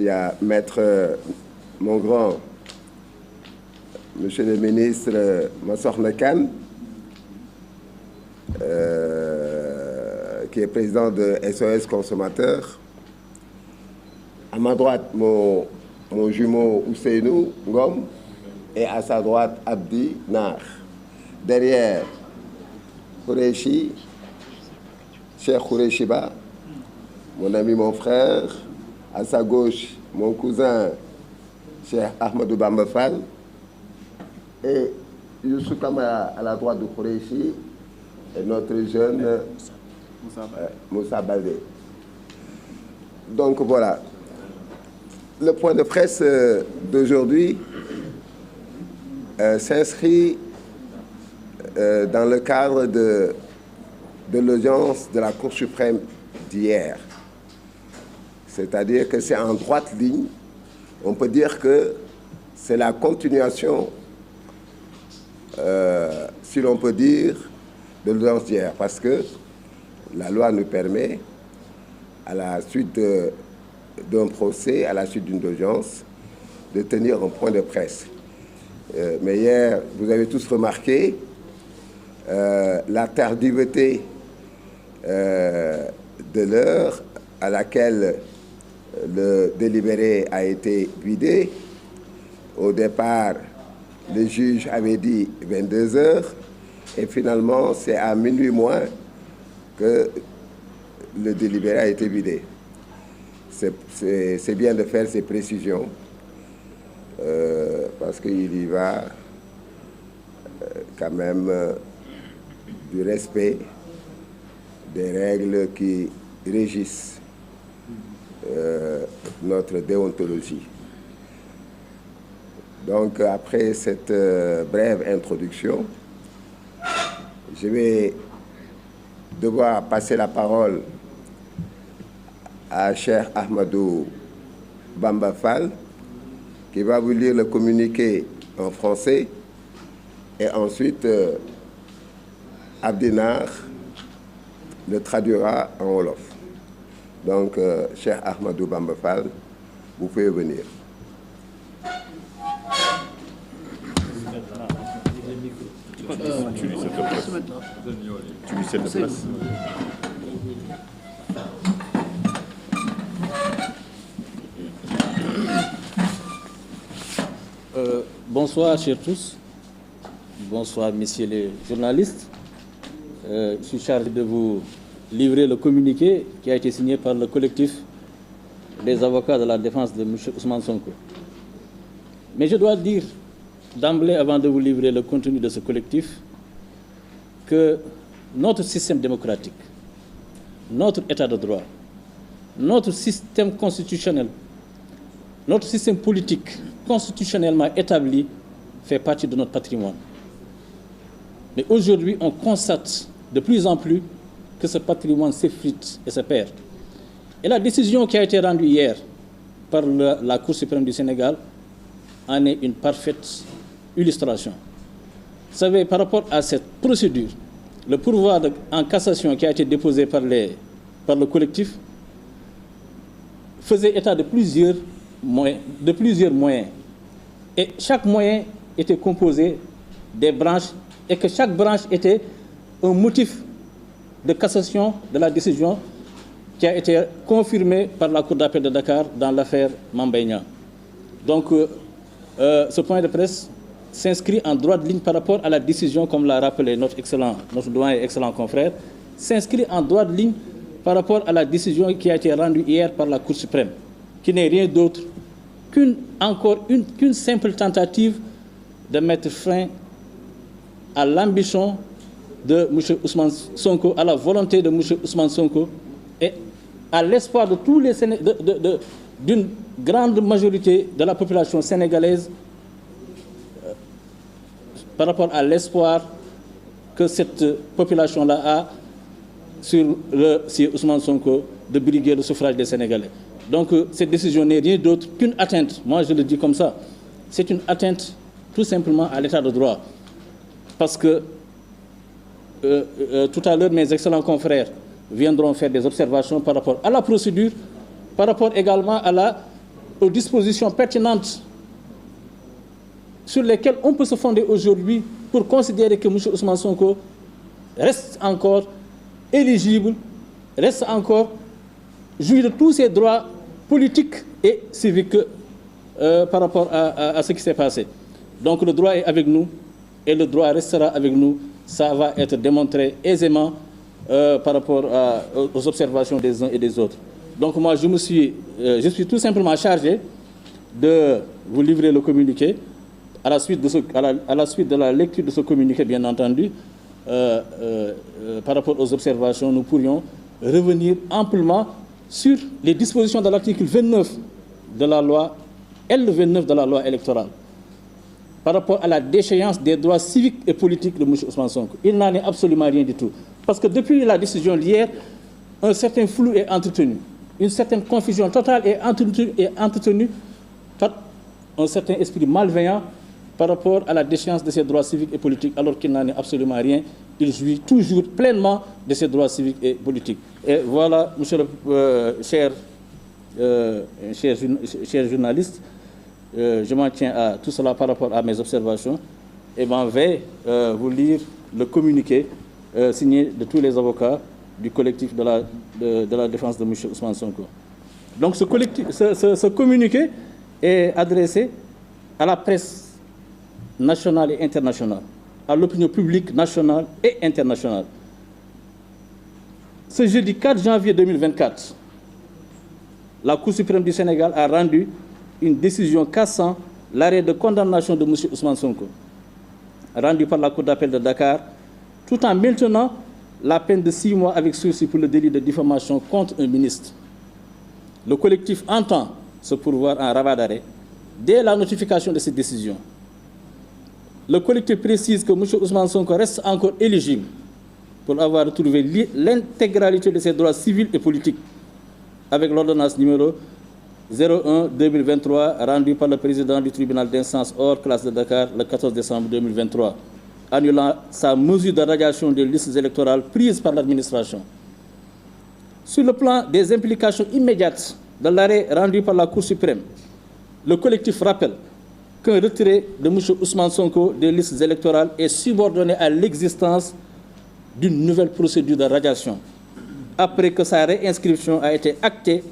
il y a Maître mon grand, Monsieur le ministre Mansokhna Kane, qui est président de SOS Consommateurs. À ma droite, mon jumeau Ousseynou Ngom, et à sa droite, Abdi Nar. Derrière, Khoureyssi, Cheikh Khoureyssi Ba, mon ami, mon frère. À sa gauche, mon cousin, Cheikh Ahmadou Bamba Fall. Et Youssou Kamara à la droite de Khoureyssi, et notre jeune Moussa Baldé. Donc voilà. Le point de presse d'aujourd'hui s'inscrit dans le cadre de l'audience de la Cour suprême d'hier. C'est-à-dire que c'est en droite ligne. On peut dire que c'est la continuation, si l'on peut dire, de l'audience d'hier. Parce que la loi nous permet, à la suite d'un procès, à la suite d'une audience, de tenir un point de presse. Mais hier, vous avez tous remarqué la tardiveté de l'heure à laquelle le délibéré a été vidé. Au départ, le juge avait dit 22 heures et finalement, c'est à minuit moins que le délibéré a été vidé. C'est bien de faire ces précisions parce qu'il y va quand même du respect des règles qui régissent notre déontologie. Donc, après cette brève introduction, je vais devoir passer la parole à Cheikh Ahmadou Bamba Fall, qui va vous lire le communiqué en français, et ensuite Abdinar le traduira en wolof. Donc, Cheikh Ahmadou Bamba Fall, vous pouvez venir. Tu lui cèdes la place. Tu lui cèdes la place. Bonsoir, chers tous. Bonsoir, messieurs les journalistes. Je suis chargé de vous livrer le communiqué qui a été signé par le collectif des avocats de la défense de M. Ousmane Sonko. Mais je dois dire d'emblée, avant de vous livrer le contenu de ce collectif, que notre système démocratique, notre état de droit, notre système constitutionnel, notre système politique constitutionnellement établi fait partie de notre patrimoine. Mais aujourd'hui, on constate de plus en plus que ce patrimoine s'effrite et se perd. Et la décision qui a été rendue hier par la Cour suprême du Sénégal en est une parfaite illustration. Vous savez, par rapport à cette procédure, le pourvoi en cassation qui a été déposé par le collectif faisait état de plusieurs moyens. Et chaque moyen était composé des branches et que chaque branche était un motif de cassation de la décision qui a été confirmée par la Cour d'appel de Dakar dans l'affaire Mame Mbaye Niang. Donc, ce point de presse s'inscrit en droite ligne par rapport à la décision, comme l'a rappelé notre doyen et excellent confrère, s'inscrit en droite ligne par rapport à la décision qui a été rendue hier par la Cour suprême, qui n'est rien d'autre qu'une simple tentative de mettre fin à l'ambition de M. Ousmane Sonko, à la volonté de M. Ousmane Sonko et à l'espoir de tous les d'une grande majorité de la population sénégalaise par rapport à l'espoir que cette population-là a sur Ousmane Sonko de briguer le suffrage des Sénégalais. Donc cette décision n'est rien d'autre qu'une atteinte, moi je le dis comme ça, c'est une atteinte tout simplement à l'état de droit. Parce que tout à l'heure, mes excellents confrères viendront faire des observations par rapport à la procédure, par rapport également à la aux dispositions pertinentes sur lesquelles on peut se fonder aujourd'hui pour considérer que M. Ousmane Sonko reste encore éligible, reste encore jouir de tous ses droits politiques et civiques par rapport à ce qui s'est passé. Donc le droit est avec nous et le droit restera avec nous. Ça va être démontré aisément par rapport aux observations des uns et des autres. Donc moi, je suis tout simplement chargé de vous livrer le communiqué. À la suite de la lecture de ce communiqué, bien entendu, par rapport aux observations, nous pourrions revenir amplement sur les dispositions de l'article 29 de la loi, L29 de la loi électorale, par rapport à la déchéance des droits civiques et politiques de M. Ousmane Sonko. Il n'en est absolument rien du tout. Parce que depuis la décision d'hier, un certain flou est entretenu. Une certaine confusion totale est entretenue par un certain esprit malveillant par rapport à la déchéance de ses droits civiques et politiques, alors qu'il n'en est absolument rien. Il jouit toujours pleinement de ses droits civiques et politiques. Et voilà, monsieur le cher journaliste, je m'en tiens à tout cela par rapport à mes observations et m'en vais vous lire le communiqué signé de tous les avocats du collectif de la défense de M. Ousmane Sonko. Donc ce communiqué est adressé à la presse nationale et internationale, à l'opinion publique nationale et internationale. Ce jeudi 4 janvier 2024, la Cour suprême du Sénégal a rendu une décision cassant l'arrêt de condamnation de M. Ousmane Sonko, rendu par la Cour d'appel de Dakar, tout en maintenant la peine de 6 mois avec sursis pour le délit de diffamation contre un ministre. Le collectif entend se pourvoir en rabat d'arrêt dès la notification de cette décision. Le collectif précise que M. Ousmane Sonko reste encore éligible pour avoir retrouvé l'intégralité de ses droits civils et politiques avec l'ordonnance numéro 01-2023 rendue par le président du tribunal d'instance hors classe de Dakar le 14 décembre 2023, annulant sa mesure de radiation des listes électorales prise par l'administration. Sur le plan des implications immédiates de l'arrêt rendu par la Cour suprême, le collectif rappelle qu'un retrait de M. Ousmane Sonko des listes électorales est subordonné à l'existence d'une nouvelle procédure de radiation, après que sa réinscription a été actée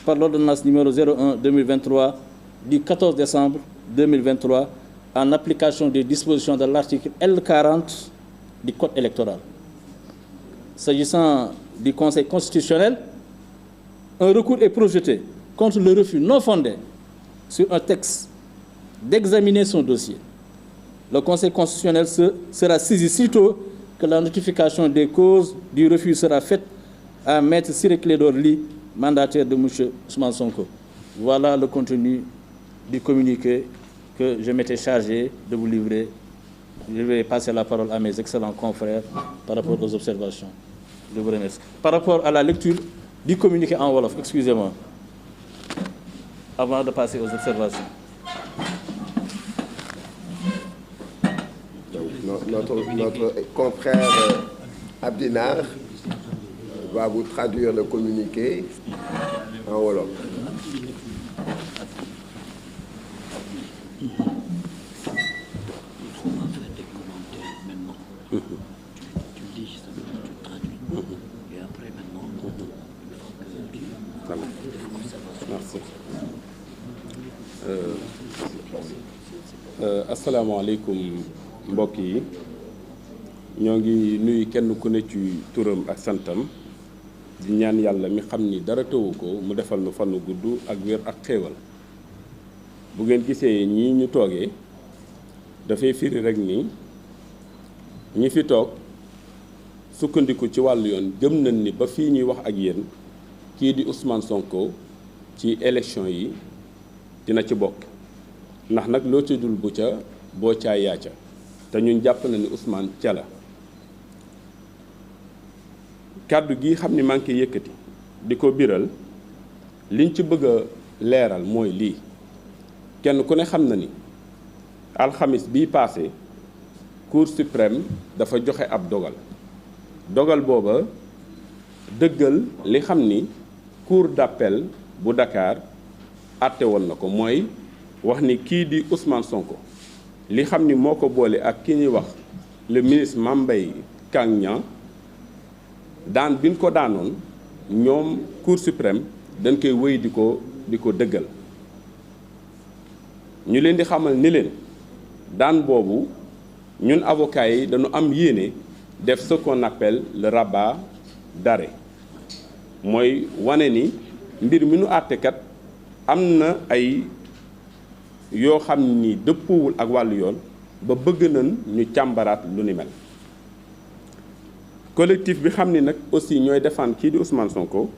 par l'ordonnance numéro 01-2023 du 14 décembre 2023 en application des dispositions de l'article L40 du Code électoral. S'agissant du Conseil constitutionnel, un recours est projeté contre le refus non fondé sur un texte d'examiner son dossier. Le Conseil constitutionnel sera saisi sitôt que la notification des causes du refus sera faite à Maître Ciré Clédor Ly, mandataire de M. Ousmane Sonko. Voilà le contenu du communiqué que je m'étais chargé de vous livrer. Je vais passer la parole à mes excellents confrères par rapport aux observations. Je vous remercie. Par rapport à la lecture du communiqué en Wolof, excusez-moi, avant de passer aux observations. Notre confrère Abdinar va vous traduire le communiqué en Wolof. Merci. Asalaamaaleykum mbokk yi ñoo ngi nuyu kenn ku ne ci turam ak santam di ñaan yàlla mi xam ni dara tëwu ko mu defal nu fanu gudd ak wér ak xéewal bu ngeen gisee ñii ñu toogee dafay firi rek ni ñi fi toog sukkandiku ci wàllu yoon gëm nañ ni ba fii ñuy wax ak yéen kii di Ousmane Sonko ci élection yi dina ci bokk ndax nag loo ca dul bu ca boo caa yaa ca te ñun jàpp na ni Ousmane ca la kàddu gi xam ni maa ngi koy yëkkati di ko biral liñ ci bëgg a leeral mooy lii kenn ku ne xam na ni alxamis bii paase Cour suprême dafa joxe ab dogal booba dëggal li xam ni Cour d'appel bu Dakar àtte woon na ko mooy wax ni kii di Ousmane Sonko li xam ni moo ko boole ak ki ñuy wax le ministre Mame Mbaye Niang daan bi ñu ko daanoon ñoom Cour suprême dañ koy wéy di ko dëggal ñu leen di xamal ni leen daan boobu ñun avocats yi dañu am yéene def ce qu'on appelle le rabat d'arrêt mooy wane ni mbir mi nu àttekat am na ay yoo xam ni dëppoowul ak wàllu yoon ba bëgg nañ ñu càmbaraat lu ni mel collectif bi xam ni nag aussi ñooy défendre kii di Ousmane Sonko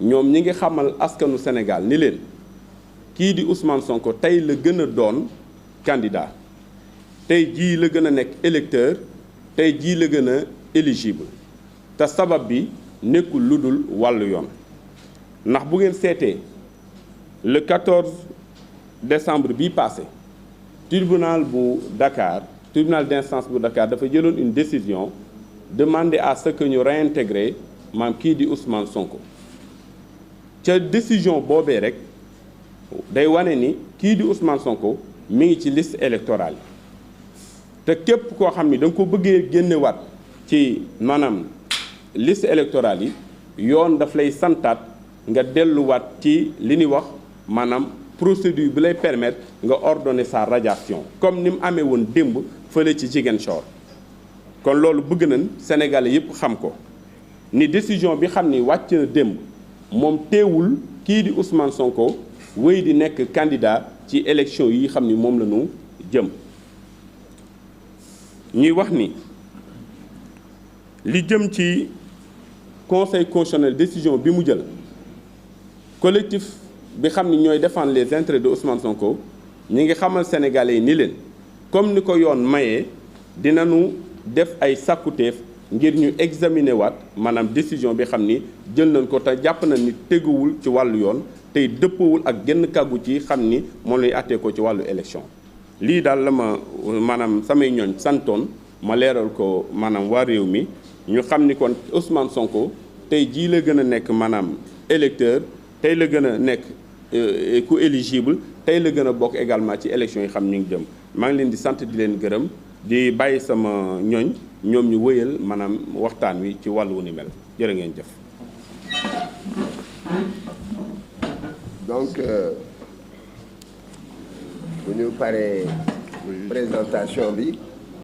ñoom ñi ngi xamal askanu Sénégal ni leen kii di Ousmane Sonko tey la gën a doon candidat tey jii la gën a nekk électeur tey jii la gën a éligible te sabab bi nekkul lu dul wàllu yoon ndax bu ngeen seetee le 14 décembre bii passé tribunal bu Dakar tribunal d'instance bu Dakar dafa jëloon une décision demander à ce que ñu réintégrer maam kii di Ousmane Sonko ca décision boobee rek day wane ni kii di Ousmane Sonko mi ngi ci liste électorale yi te képp koo xam ni da nga ko bëggee génnewaat ci maanaam liste électorale yi yoon daf lay santaat nga delluwaat ci li ñuy wax maanaam procédure bi lay permettre nga ordonner sa radiation comme ni mu amee woon démb fële ci Ziguinchor kon loolu bëgg nañ Sénégalais yépp xam ko ni décision bi xam ni wàcc na démb moom teewul kii di Ousmane Sonko wéy di nekk candidat ci élection yi xam ni moom la ñu jëm ñuy wax ni li jëm ci conseil constitutionnel décision bi mu jël collectif bi xam ni ñooy défendre les intérêts de Ousmane Sonko ñi ngi xamal Sénégalais yi ni leen comme ni ko yoon mayee dinañu def ay sàkkuteef ngir ñu examiner waat maanaam décision bi xam ni jël nañ ko te jàpp nañ ni teguwul ci wàllu yoon tey dëppawul ak genn kàggu ci xam ni moom lay àttee ko ci wàllu élection lii daal la ma maanaam samay ñooñ santoon ma leeral ko maanaam waa réew mi ñu xam ni kon Ousmane Sonko tey jii la gën a nekk maanaam électeur tey la gën a nekk ku éligible tey la gën a bokk également ci élection yi xam ñu ngi jëm maa ngi leen di sant di leen gërëm di bàyyi sama ñooñ ñoom ñu wëyal maanaam waxtaan wi ci wàllu wu ni mel jërë ngeen jëf. donc bu ñu paree présentation bi